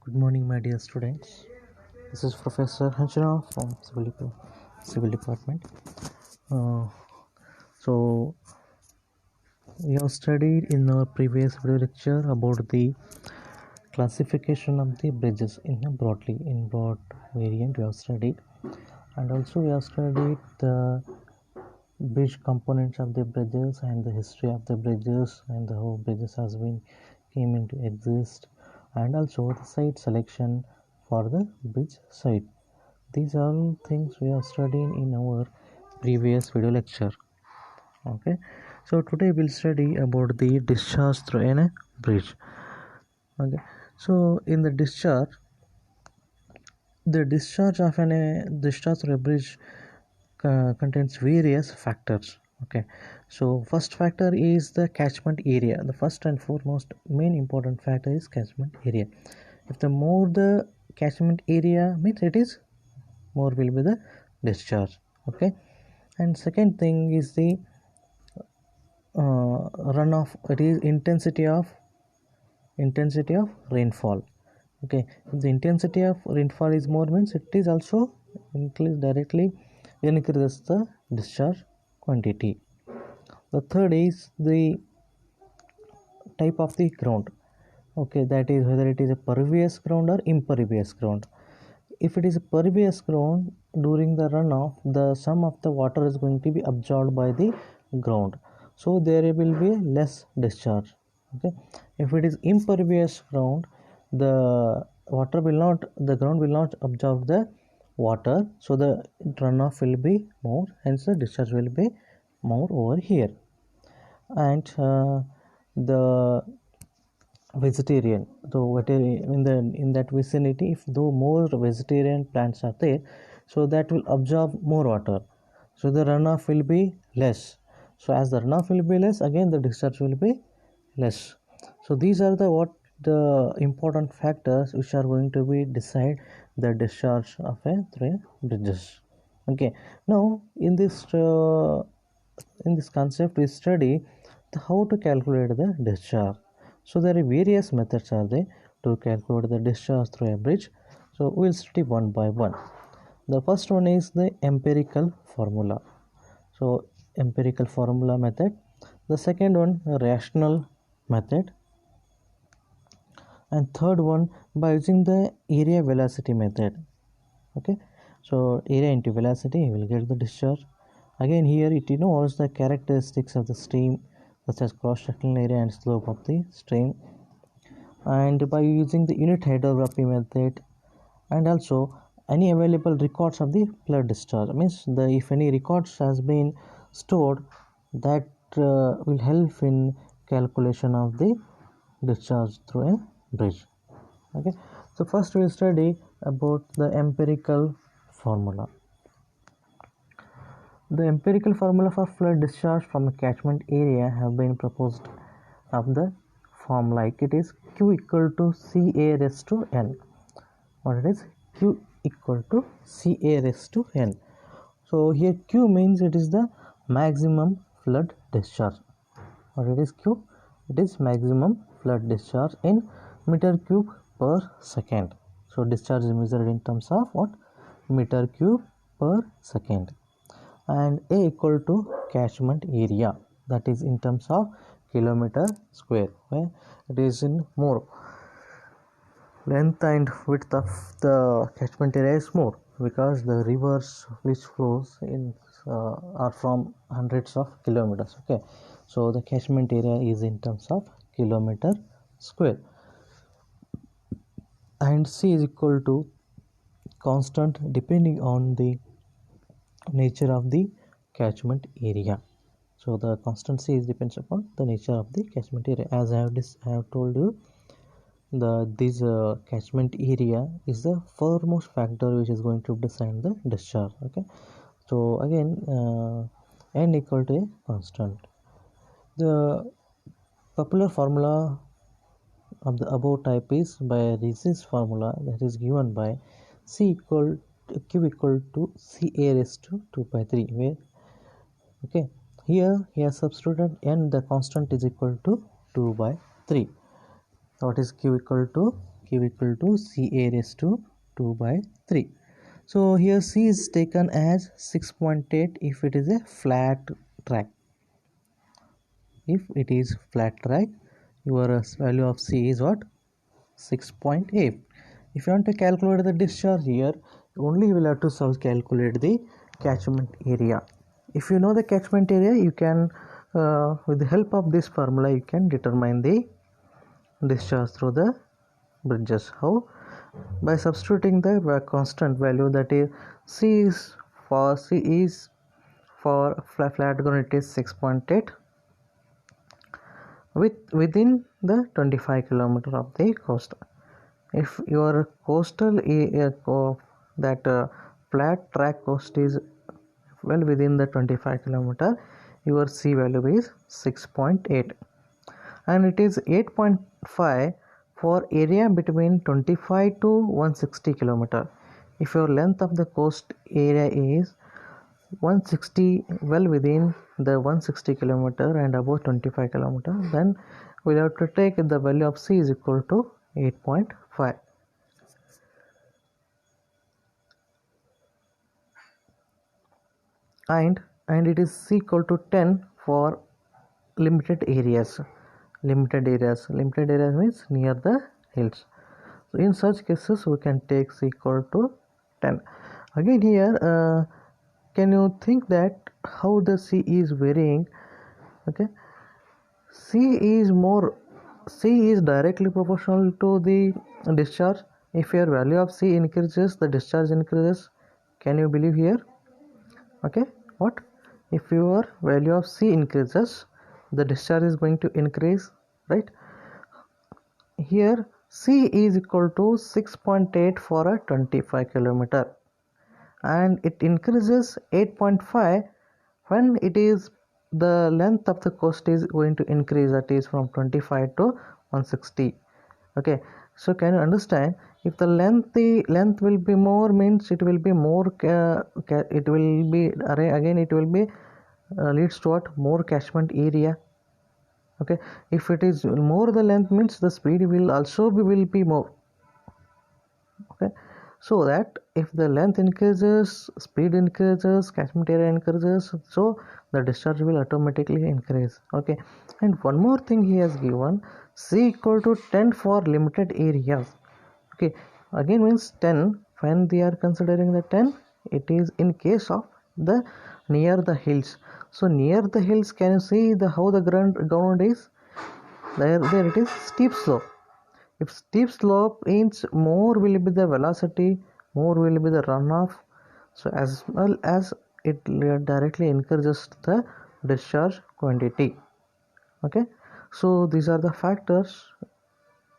Good morning, my dear students. This is Professor Hanchana from Civil Department. So, we have studied in our previous video lecture about the classification of the bridges in broad variant. We have studied, and also we have studied the bridge components of the bridges and the history of the bridges and how bridges has been came into exist, and also the site selection for the bridge site. These are all things we have studied in our previous video lecture. Okay, so today we'll study about the discharge through a bridge. Okay, so in the discharge through a bridge contains various factors. Okay, so first factor is the catchment area. The first and foremost main important factor is catchment area. If the more the catchment area means, it is more will be the discharge. Okay, and second thing is the runoff. It is intensity of rainfall. Okay, if the intensity of rainfall is more means, it is also directly increases the discharge quantity. The third is the type of the ground. Okay, that is whether it is a pervious ground or impervious ground. If it is a pervious ground, during the runoff, the some of the water is going to be absorbed by the ground, so there will be less discharge. Okay, if it is impervious ground, the ground will not absorb the water, so the runoff will be more, hence the discharge will be more over here. And the vegetarian, so in that vicinity, if though more vegetarian plants are there, so that will absorb more water, so the runoff will be less. So as the runoff will be less, again the discharge will be less. So these are the important factors which are going to be decide the discharge of a three bridges. Okay, now in this concept we study how to calculate the discharge. So there are various methods are there to calculate the discharge through a bridge. So we'll study one by one. The first one is the empirical formula. So empirical formula method. The second one, rational method. And third one, by using the area velocity method. Okay, so area into velocity, you will get the discharge. Again here it knows the characteristics of the stream, such as cross-sectional area and slope of the stream. And by using the unit hydrography method, and also any available records of the flood discharge, means if any records has been stored, that will help in calculation of the discharge through a bridge. Okay, so first we will study about the empirical formula. The empirical formula for flood discharge from a catchment area have been proposed of the form like it is Q equal to CA raised to N. What it is? Q equal to CA raised to N. So here Q means it is the maximum flood discharge. What it is Q? It is maximum flood discharge in meter cube per second. So discharge is measured in terms of what? Meter cube per second. And A equal to catchment area, that is in terms of kilometer square, where it is in more. Length and width of the catchment area is more because the rivers which flows in are from hundreds of kilometers. Okay, so the catchment area is in terms of kilometer square. And C is equal to constant depending on the nature of the catchment area. So the constant C depends upon the nature of the catchment area. As I have told you, this catchment area is the foremost factor which is going to decide the discharge. Okay, so again N equal to a constant. The popular formula of the above type is by Ricci's formula, that is given by Q equal to CA raised to 2 by 3, where okay, here he has substituted N, the constant is equal to 2 by 3. What is Q equal to? Q equal to CA raised to 2 by 3. So here C is taken as 6.8 if it is a flat track. If it is flat track, your value of C is what? 6.8. If you want to calculate the discharge here, only you will have to calculate the catchment area. If you know the catchment area, you can with the help of this formula you can determine the discharge through the bridges. How? By substituting the constant value, that is C is for flat ground, it is 6.8 within the 25 kilometer of the coast. If your coastal flat track coast is well within the 25 kilometer, your C value is 6.8, and it is 8.5 for area between 25 to 160 kilometer. If your length of the coast area is 160, well within the 160 kilometer and above 25 kilometer, then we'll have to take the value of C is equal to 8.5. and it is C equal to 10 for limited areas means near the hills. So in such cases we can take C equal to 10. Again here can you think that how the C is varying? Okay, C is directly proportional to the discharge. If your value of C increases, the discharge increases. Can you believe here? Okay, what if your value of C increases, the discharge is going to increase, right? Here C is equal to 6.8 for a 25 kilometer, and it increases 8.5 when it is the length of the coast is going to increase, that is from 25 to 160. Okay, so can you understand, if the length will be more, means it will be more it will be again it will be leads to what? More catchment area. Okay, if it is more the length, means the speed will also be more. Okay, so that if the length increases, speed increases, catchment area increases, so the discharge will automatically increase. Okay, and one more thing he has given, C equal to 10 for limited areas. Okay, again means 10 when they are considering the 10, it is in case of the near the hills. So near the hills, can you see the how the ground is? There it is steep slope. If steep slope means more will be the velocity, more will be the runoff, so as well as it directly encourages the discharge quantity. Okay, so these are the factors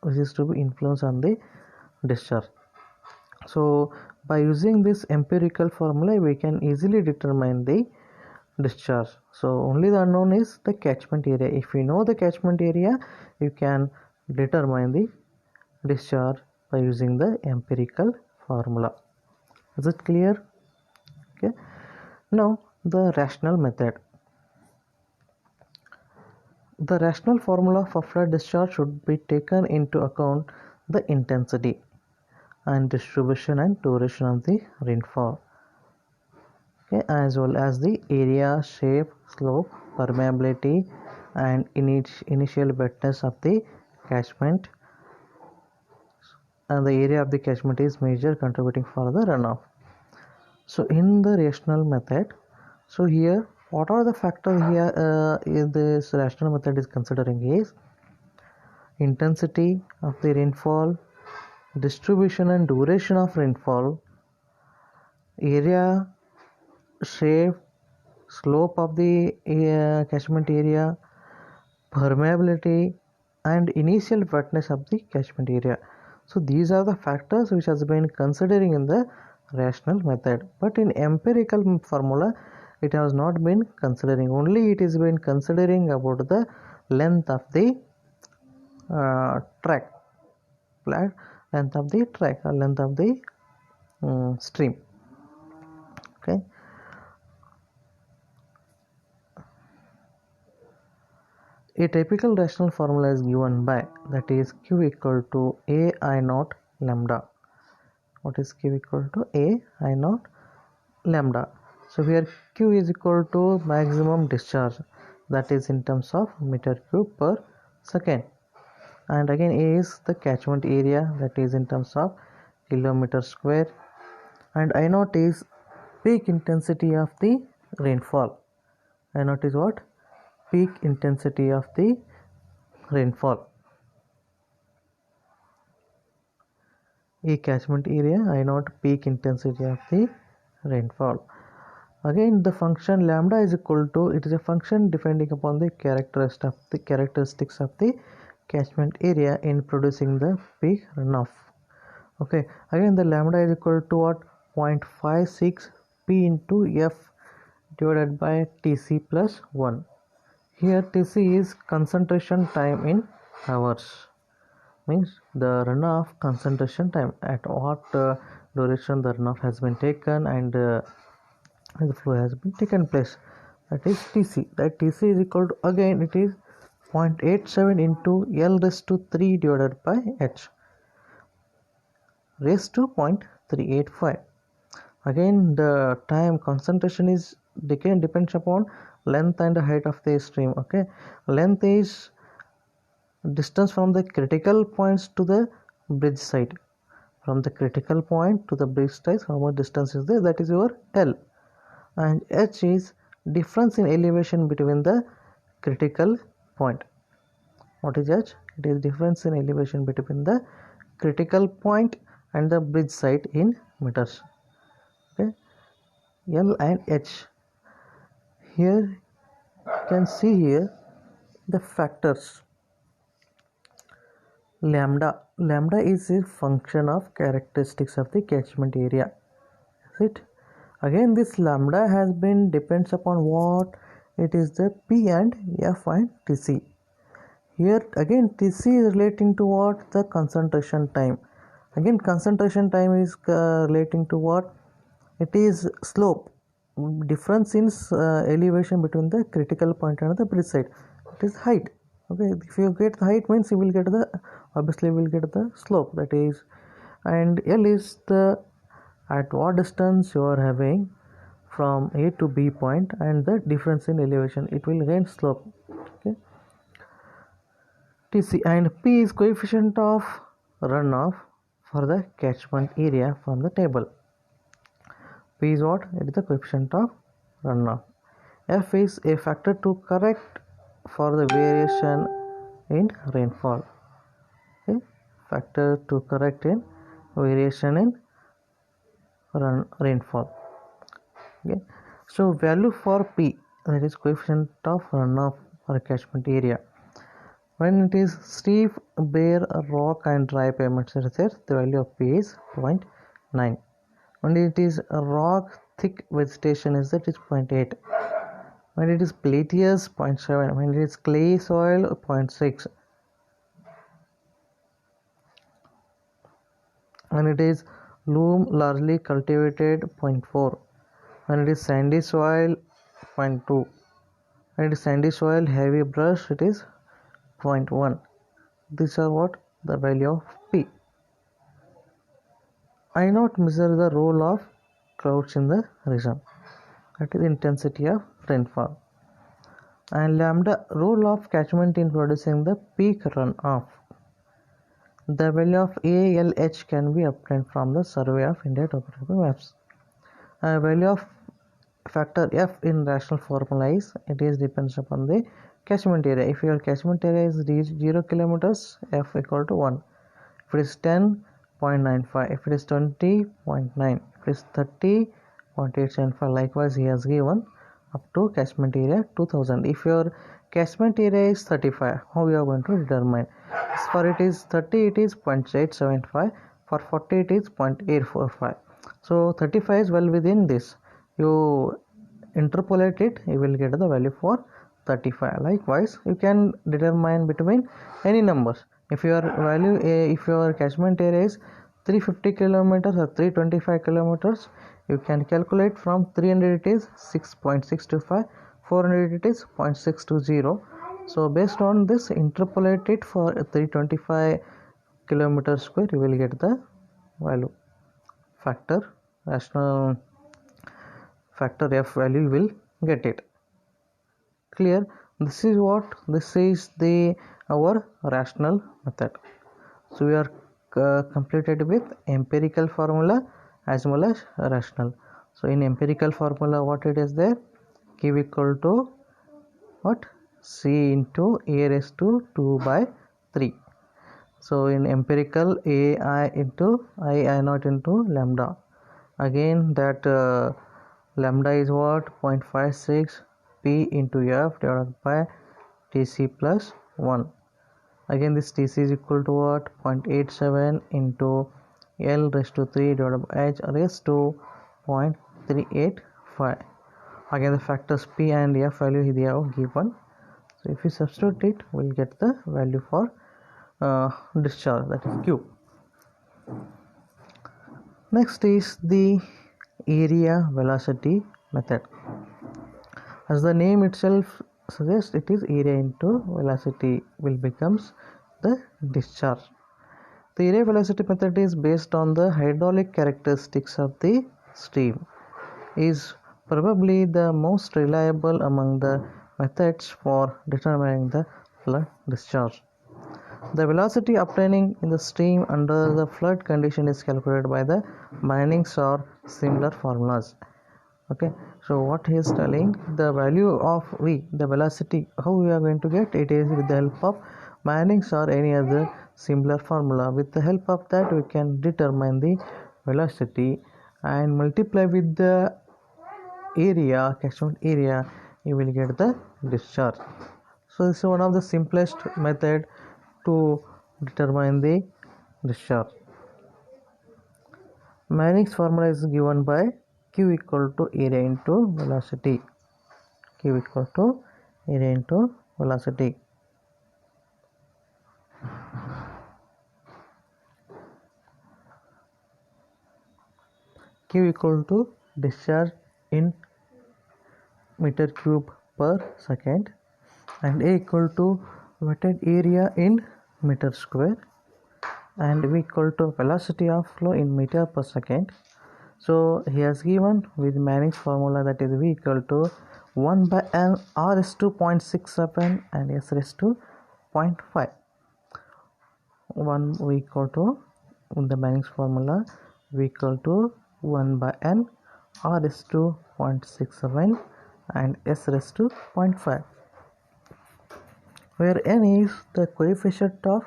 which is to be influence on the discharge. So by using this empirical formula, we can easily determine the discharge. So only the unknown is the catchment area. If we know the catchment area, you can determine the discharge by using the empirical formula. Is it clear? Okay, now the rational method. The rational formula for flood discharge should be taken into account the intensity and distribution and duration of the rainfall, okay, as well as the area, shape, slope, permeability, and initial wetness of the catchment, and the area of the catchment is major contributing for the runoff. So in the rational method, so here what are the factors here in this rational method is considering is intensity of the rainfall, distribution and duration of rainfall, area, shape, slope of the catchment area, permeability, and initial wetness of the catchment area. So these are the factors which has been considering in the rational method, but in empirical formula it has not been considering. Only it is been considering about the length of the track, length of the track or length of the stream. Okay, A typical rational formula is given by, that is Q equal to A I naught lambda. What is Q equal to? A I naught lambda. So here Q is equal to maximum discharge, that is in terms of meter cube per second, and again A is the catchment area, that is in terms of kilometer square, and I naught is peak intensity of the rainfall. I naught is what? Peak intensity of the rainfall. A catchment area, I naught peak intensity of the rainfall. Again the function lambda is equal to, it is a function depending upon the characteristics of the catchment area in producing the peak runoff. Okay, again the lambda is equal to what? 0.56 P into F divided by Tc plus 1. Here Tc is concentration time in hours, means the runoff concentration time, at what duration the runoff has been taken and the flow has been taken place, that is Tc. That Tc is equal to, again it is 0.87 into L raised to 3 divided by H raised to 0.385. Again the time concentration is depends upon length and height of the stream. Okay, length is distance from the critical points to the bridge side. From the critical point to the bridge side, how much distance is there? That is your L. And H is difference in elevation between the critical point. What is H? It is difference in elevation between the critical point and the bridge side in meters. Okay, L and H. Here you can see here the factors. Lambda is a function of characteristics of the catchment area. Is it? Again this lambda has been depends upon what? It is the P and F and Tc. Here again Tc is relating to what? The concentration time. Again concentration time is relating to what? It is slope, difference in elevation between the critical point and the bridge side. It is height. Okay, if you get the height means you will get the, obviously you will get the slope, that is, and L is the at what distance you are having from A to B point and the difference in elevation, it will gain slope. Okay, Tc, and P is coefficient of runoff for the catchment area from the table. P is what? It is the coefficient of runoff. F is a factor to correct for the variation in rainfall. Okay, factor to correct in variation in rainfall. Okay, so value for P, that is coefficient of runoff for catchment area. When it is steep, bare, rock and dry pavements, the value of P is 0.9. When it is rock, thick vegetation, is that is 0.8. When it is plateous, 0.7. When it is clay soil, 0.6. When it is loam largely cultivated, 0.4. When it is sandy soil, 0.2. When it is sandy soil, heavy brush, it is 0.1. These are what? The value of P. I not measure the role of clouds in the region, that is intensity of rainfall. And lambda, role of catchment in producing the peak runoff. The value of ALH can be obtained from the Survey of India topography maps. Value of factor F in rational formula is, it is depends upon the catchment area. If your catchment area is 0 kilometers, F equal to 1. If it is 10.95, if it is 20.9, if it is 30.875, likewise he has given up to catchment area 2000. If your catchment area is 35, how we are going to determine? As for it is 30, it is 0.875, for 40 it is 0.845. So 35 is well within this. You interpolate it, you will get the value for 35. Likewise, you can determine between any numbers. If your value, if your catchment area is 350 kilometers or 325 kilometers, you can calculate from 300 it is 6.625, 400 it is 0.620, So based on this, interpolate it for 325 kilometer square, you will get the value factor, rational factor f value, you will get it. Clear? This is the our rational method. So we are completed with empirical formula as well as rational. So in empirical formula, what it is there? Q equal to what? C into a raised to 2 by 3. So in empirical, ai into I naught into lambda. Again that lambda is what? 0.56 p into f divided by tc plus 1. Again this tc is equal to what? 0.87 into l raised to 3 divided by h raised to 0.385. Again the factors p and f value they have given. So if you substitute it, we'll get the value for discharge, that is Q. Next is the area velocity method. As the name itself suggests, it is area into velocity will becomes the discharge. The area velocity method is based on the hydraulic characteristics of the stream. Is probably the most reliable among the methods for determining the flood discharge. The velocity obtaining in the stream under the flood condition is calculated by the Manning's or similar formulas. Okay, so what he is telling, the value of v, the velocity, how we are going to get it is with the help of Manning's or any other similar formula. With the help of that, we can determine the velocity and multiply with the area, catchment area, you will get the discharge. So this is one of the simplest method to determine the discharge. Manning's formula is given by Q equal to area into velocity. Q equal to area into velocity. Q equal to discharge in meter cube per second, and A equal to wetted area in meter square, and V equal to velocity of flow in meter per second. So he has given with Manning's formula, that is V equal to 1 by N R is to 0.67 and S is to 0.5. 1 V equal to, in the Manning's formula, V equal to 1 by N R is to 0.67 and S raised to 0.5, where N is the coefficient of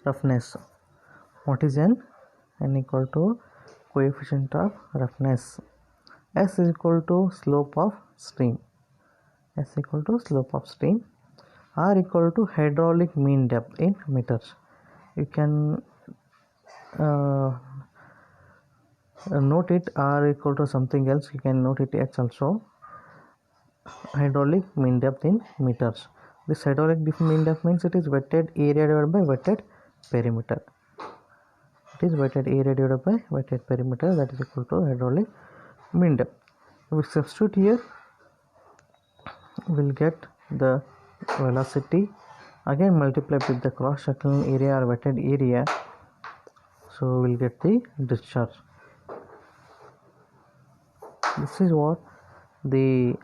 roughness. What is N? N equal to coefficient of roughness. S is equal to slope of stream. S equal to slope of stream. R equal to hydraulic mean depth in meters. You can note it R equal to something else. You can note it H also. Hydraulic mean depth in meters. This hydraulic mean depth means it is wetted area divided by wetted perimeter. It is wetted area divided by wetted perimeter, that is equal to hydraulic mean depth. We substitute here, we'll get the velocity, again multiply with the cross sectional area or wetted area, so we'll get the discharge. This is what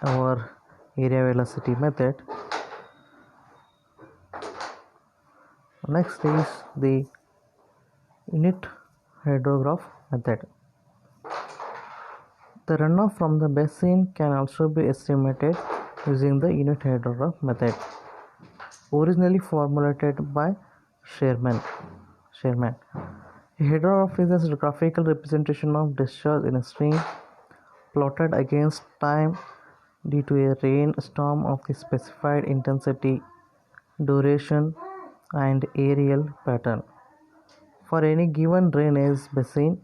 our area velocity method. Next is the unit hydrograph method. The runoff from the basin can also be estimated using the unit hydrograph method, originally formulated by Sherman. A hydrograph is a graphical representation of discharge in a stream plotted against time due to a rain storm of the specified intensity, duration, and aerial pattern. For any given drainage basin,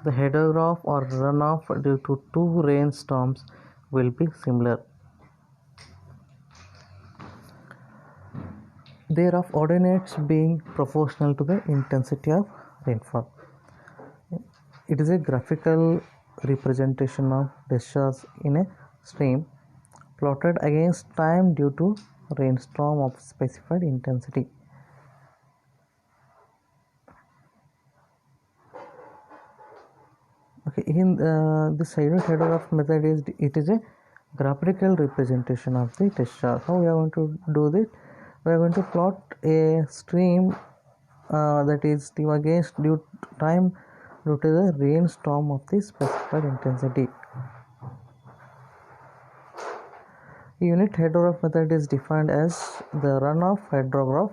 the hydrograph or runoff due to two rain storms will be similar. Thereof ordinates being proportional to the intensity of rainfall. It is a graphical representation of discharge in a stream plotted against time due to rainstorm of specified intensity. Okay, in this unit hydrograph method is a graphical representation of the discharge. How we are going to do this? We are going to plot a stream that is T against due time due to the rainstorm of the specified intensity. Unit hydrograph method is defined as the runoff hydrograph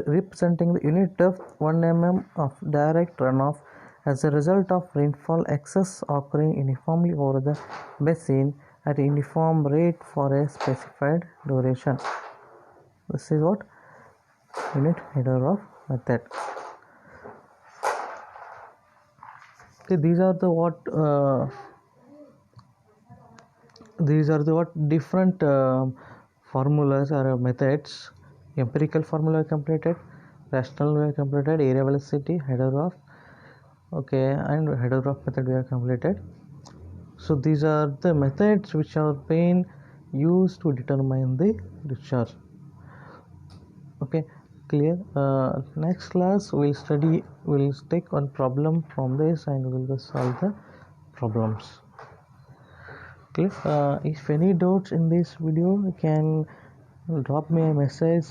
representing the unit depth 1 mm of direct runoff as a result of rainfall excess occurring uniformly over the basin at a uniform rate for a specified duration. This is what unit hydrograph method. Okay, these are the different formulas or methods. Empirical formula completed, rational we have completed, area velocity, hydrograph, okay, and hydrograph method we have completed. So these are the methods which are being used to determine the discharge. Okay, clear. Next class we'll take one problem from this and we'll just solve the problems. Clear. If any doubts in this video, you can drop me a message.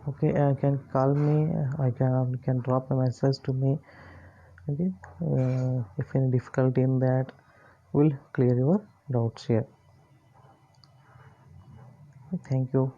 Okay, you can call me. You can drop a message to me. Okay, if any difficulty in that, we'll clear your doubts here. Thank you.